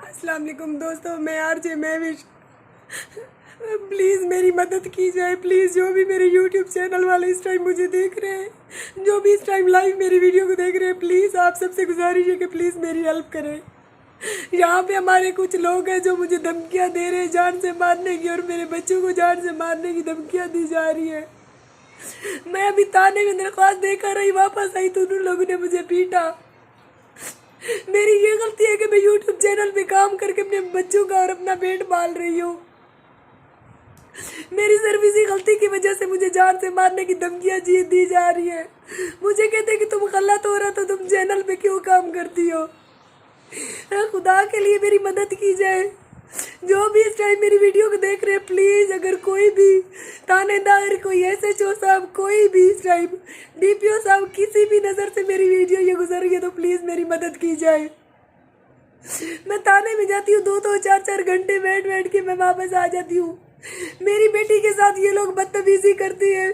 अस्सलाम वालेकुम दोस्तों, मैं आरजे महविश। प्लीज़ मेरी मदद की जाए। प्लीज़ जो भी मेरे यूट्यूब चैनल वाले इस टाइम मुझे देख रहे हैं, जो भी इस टाइम लाइव मेरी वीडियो को देख रहे हैं, प्लीज़ आप सबसे गुजारिश है कि प्लीज़ मेरी हेल्प करें। यहाँ पे हमारे कुछ लोग हैं जो मुझे धमकियाँ दे रहे हैं जान से मारने की, और मेरे बच्चों को जान से मारने की धमकियाँ दी जा रही है। मैं अभी थाने में दरख्वास्त देकर रही, वापस आई तो उन लोगों ने मुझे पीटा। मेरी ये गलती है कि मैं यूट्यूब चैनल पे काम करके अपने बच्चों का और अपना पेट पाल रही हूँ। मेरी सिर्फ इसी गलती की वजह से मुझे जान से मारने की धमकियाँ दी जा रही है। मुझे कहते हैं कि तुम गलत हो रहा तो तुम चैनल पे क्यों काम करती हो। खुदा के लिए मेरी मदद की जाए। जो भी इस टाइम मेरी वीडियो को देख रहे हैं, प्लीज़ अगर कोई भी थानेदार, कोई SHO साहब, कोई भी इस टाइम DPO साहब, किसी भी नज़र से मेरी वीडियो ये गुजर रही है तो प्लीज़ मेरी मदद की जाए। मैं थाने में जाती हूँ 2-2 4-4 घंटे बैठ के मैं वापस आ जाती हूँ। मेरी बेटी के साथ ये लोग बदतमीजी करती है,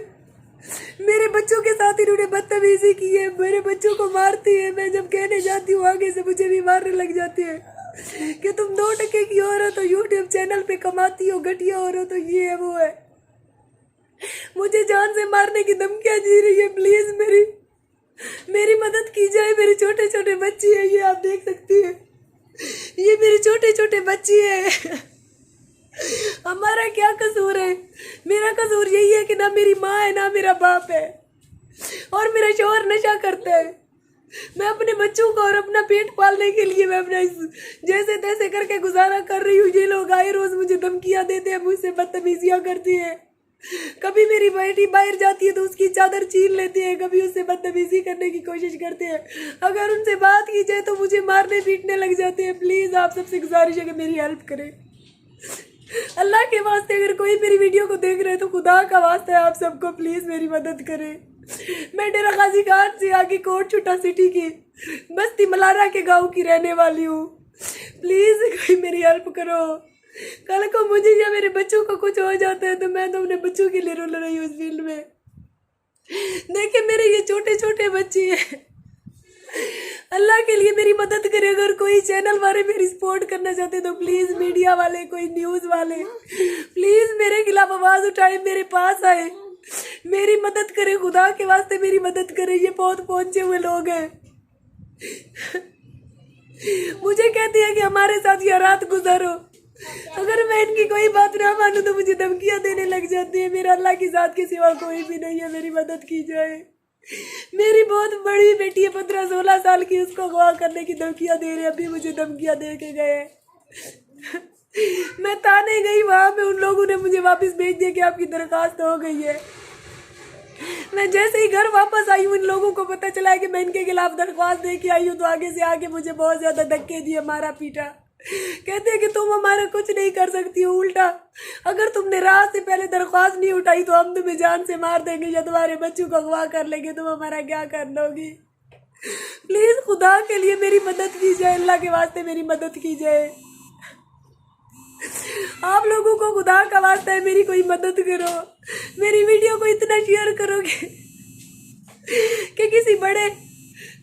मेरे बच्चों के साथ इन्होंने बदतमीजी की है, मेरे बच्चों को मारती है। मैं जब कहने जाती हूँ आगे से मुझे भी मारने लग जाते हैं कि तुम 2 टके की औरत हो, यूट्यूब चैनल पे कमाती हो, घटिया औरत हो, ये है वो है। मुझे जान से मारने की धमकियाँ दी रही है। प्लीज़ मेरी मदद की जाए। मेरे छोटे छोटे बच्चे हैं, ये आप देख सकती हैं, ये मेरे छोटे छोटे बच्चे हैं। हमारा क्या कसूर है? मेरा कसूर यही है कि ना मेरी माँ है ना मेरा बाप है, और मेरा शौहर नशा करता है। मैं अपने बच्चों को और अपना पेट पालने के लिए मैं अपना जैसे तैसे करके गुजारा कर रही हूँ। ये लोग आए रोज मुझे धमकियाँ देते हैं, मुझसे बदतमीजियाँ करती है। कभी मेरी बेटी बाहर जाती है तो उसकी चादर छीन लेते हैं, कभी उससे बदतमीजी करने की कोशिश करते हैं। अगर उनसे बात की जाए तो मुझे मारने पीटने लग जाते हैं। प्लीज़ आप सबसे गुजारिश है कि मेरी हेल्प करें। अल्लाह के वास्ते अगर कोई मेरी वीडियो को देख रहे हैं तो खुदा का वास्ता है आप सबको प्लीज़ मेरी मदद करें। मैं डेरा गाजी घाट से आगे कोट छुट्टा सिटी की बस्ती मलारा के गांव की रहने वाली हूँ। प्लीज़ कोई मेरी हेल्प करो। कल को मुझे या मेरे बच्चों को कुछ हो जाता है तो मैं तो अपने बच्चों के लिए रोल रही हूँ इस फील्ड में। देखिए मेरे ये छोटे छोटे बच्चे हैं, अल्लाह के लिए मेरी मदद करे। अगर कोई चैनल वाले मेरी सपोर्ट करना चाहते तो प्लीज़ मीडिया वाले, कोई न्यूज़ वाले, प्लीज़ मेरे खिलाफ आवाज़ उठाए, मेरे पास आए, मेरी मदद करे। खुदा के वास्ते मेरी मदद करे। ये बहुत पहुंचे हुए लोग हैं। मुझे कहती है कि हमारे साथ ये रात गुजारो। अगर मैं इनकी कोई बात ना मानूं तो मुझे धमकियां देने लग जाती है। मेरा अल्लाह की जात के सिवा कोई भी नहीं है, मेरी मदद की जाए। मेरी बहुत बड़ी बेटी है, 15-16 साल की, उसको अगवा करने की धमकियां दे रहे। अभी मुझे धमकियां दे के गए। मैं थाने गई, वहां पे उन लोगों ने मुझे वापस भेज दिया कि आपकी दरखास्त हो गई है। मैं जैसे ही घर वापस आई हूँ, इन लोगों को पता चला है कि मैं इनके खिलाफ दरख्वास्त दे के आई हूँ, तो आगे से आगे मुझे बहुत ज्यादा धक्के दिए, मारा पीटा। कहते हैं कि तुम हमारा कुछ नहीं कर सकती हो, उल्टा अगर तुमने रात से पहले दरख्वास्त नहीं उठाई तो हम तुम्हें जान से मार देंगे या तुम्हारे बच्चों को अगवा कर लेंगे, तुम हमारा क्या कर लोगी। प्लीज खुदा के लिए मेरी मदद की जाए, अल्लाह के वास्ते मेरी मदद की जाए। आप लोगों को खुदा का वास्ता है, मेरी कोई मदद करो। मेरी वीडियो को इतना शेयर करोगे कि किसी बड़े,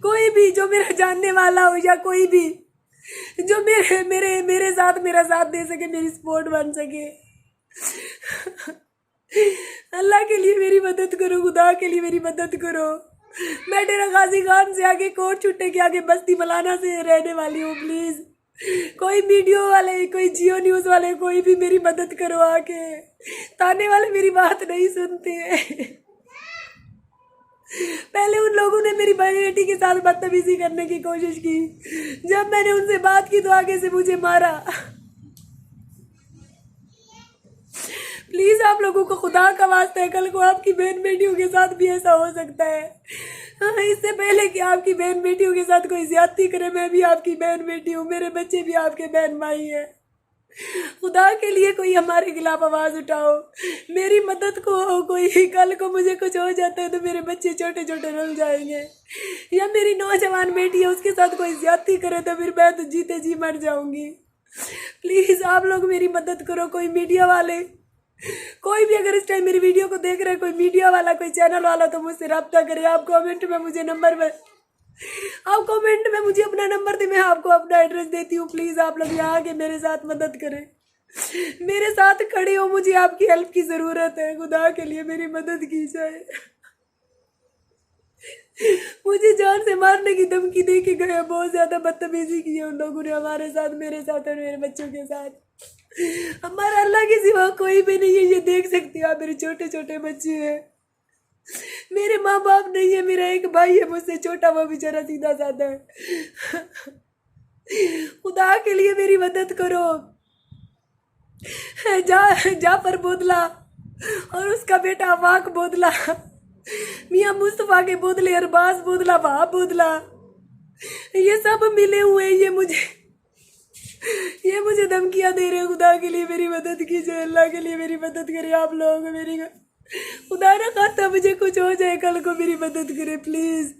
कोई भी जो मेरा जानने वाला हो या कोई भी जो मेरे मेरे मेरे साथ मेरा साथ दे सके, मेरी सपोर्ट बन सके। अल्लाह के लिए मेरी मदद करो, खुदा के लिए मेरी मदद करो। मैं डेरा गाजी खान से आगे कोट छुट्टे के आगे बस्ती मलाना से रहने वाली हूँ। प्लीज़ कोई वीडियो वाले, कोई जियो न्यूज़ वाले, कोई भी मेरी मदद करो आके। ताने वाले मेरी बात नहीं सुनते। पहले उन लोगों ने मेरी बेटी के साथ बदतमीजी करने की कोशिश की, जब मैंने उनसे बात की तो आगे से मुझे मारा। प्लीज आप लोगों को खुदा का वास्ता है, कल को आपकी बहन बेटियों के साथ भी ऐसा हो सकता है। इससे पहले कि आपकी बहन बेटियों के साथ कोई ज्यादती करे, मैं भी आपकी बहन बेटी हूँ, मेरे बच्चे भी आपके बहन भाई हैं। खुदा के लिए कोई हमारे खिलाफ आवाज उठाओ, मेरी मदद को। कोई कल को मुझे कुछ हो जाता है तो मेरे बच्चे छोटे छोटे रुल जाएंगे, या मेरी नौजवान बेटी है उसके साथ कोई ज्यादती करे तो फिर मैं तो जीते जी मर जाऊंगी। प्लीज आप लोग मेरी मदद करो। कोई मीडिया वाले, कोई भी अगर इस टाइम मेरी वीडियो को देख रहे हैं, कोई मीडिया वाला, कोई चैनल वाला, तो मुझसे रब्ता करे। आप कमेंट में मुझे नंबर आप कमेंट में मुझे अपना नंबर दे, मैं आपको अपना एड्रेस देती हूँ। प्लीज आप लोग यहाँ आके मेरे साथ मदद करें, मेरे साथ खड़े हो, मुझे आपकी हेल्प की जरूरत है। खुदा के लिए मेरी मदद की जाए। मुझे जान से मारने की धमकी दे के गए, बहुत ज्यादा बदतमीजी की है उन लोगों ने हमारे साथ, मेरे साथ और मेरे बच्चों के साथ। हमारा अल्लाह के सिवा कोई भी नहीं है, ये देख सकते हो आप, मेरे छोटे छोटे बच्चे हैं, मेरे माँ बाप नहीं है, मेरा एक भाई है मुझसे छोटा, वो बेचारा सीधा साधा है। खुदा के लिए मेरी मदद करो। जाफर बोदला और उसका बेटा अफाक बोदला, मियाँ मुस्तफा के बोदले, अरबाज बोदला, वहाब बोदला, ये सब मिले हुए, ये मुझे धमकियां दे रहे हैं। खुदा के लिए मेरी मदद कीजिए, अल्लाह के लिए मेरी मदद करें आप लोग। मेरी खुदा ना खाता मुझे कुछ हो जाए कल को, मेरी मदद करें प्लीज।